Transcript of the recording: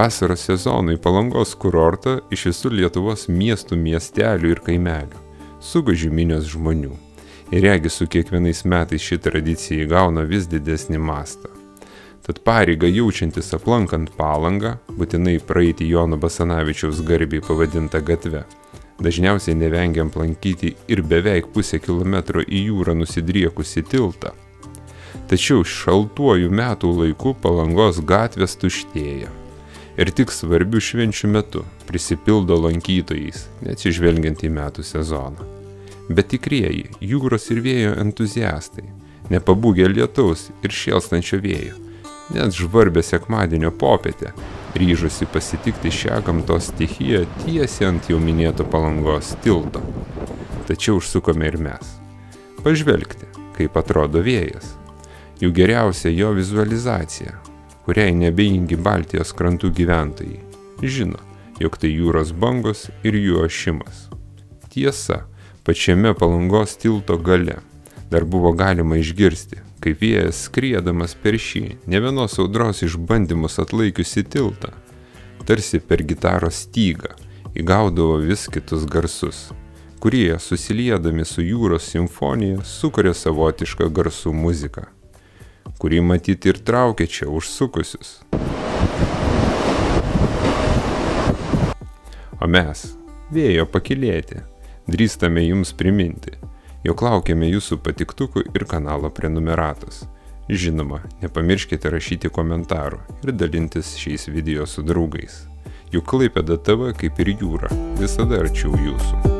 Vasaros sezonui Palangos kurortą iš visų Lietuvos miestų, miestelių ir kaimelių sugužė minios žmonių. Ir regis su kiekvienais metais ši tradicija įgauna vis didesnį mastą. Tad pareigą jaučiantis aplankant Palangą, būtinai praeiti Jono Basanavičiaus garbei pavadintą gatvę. Dažniausiai nevengiam aplankyti ir beveik pusę kilometro į jūrą nusidriekusi tiltą. Tačiau šaltuoju metų laiku Palangos gatvės tuštėja. Ir tik svarbių švenčių metu prisipildo lankytojais, neatsižvelgiant į metų sezoną. Bet tikrieji jūros ir vėjo entuziastai, nepabūgę lietaus ir šėlstančio vėjo, net žvarbę sekmadienio popietę, ryžosi pasitikti šią gamtos stichiją tiesiai ant jau minėto Palangos tilto. Tačiau užsukome ir mes. Pažvelgti, kaip atrodo vėjas. Jų geriausia jo vizualizacija, kuriai neabejingi Baltijos krantų gyventojai žino, jog tai jūros bangos ir jų ošimas. Tiesa, pačiame Palangos tilto gale dar buvo galima išgirsti, kaip vėjas skriedamas per šį ne vienos audros išbandymus atlaikiusi tiltą, tarsi per gitaros stygą įgaudavo vis kitus garsus, kurie susiliedami su jūros simfonija sukuria savotišką garsų muziką, kurį matyti ir traukia čia užsukusius. O mes, vėjo pakylėti, drįstame jums priminti, jog laukiame jūsų patiktukų ir kanalo prenumeratos. Žinoma, nepamirškite rašyti komentarų ir dalintis šiais video su draugais. Juk Klaipėda TV, kaip ir jūra, visada arčiau jūsų.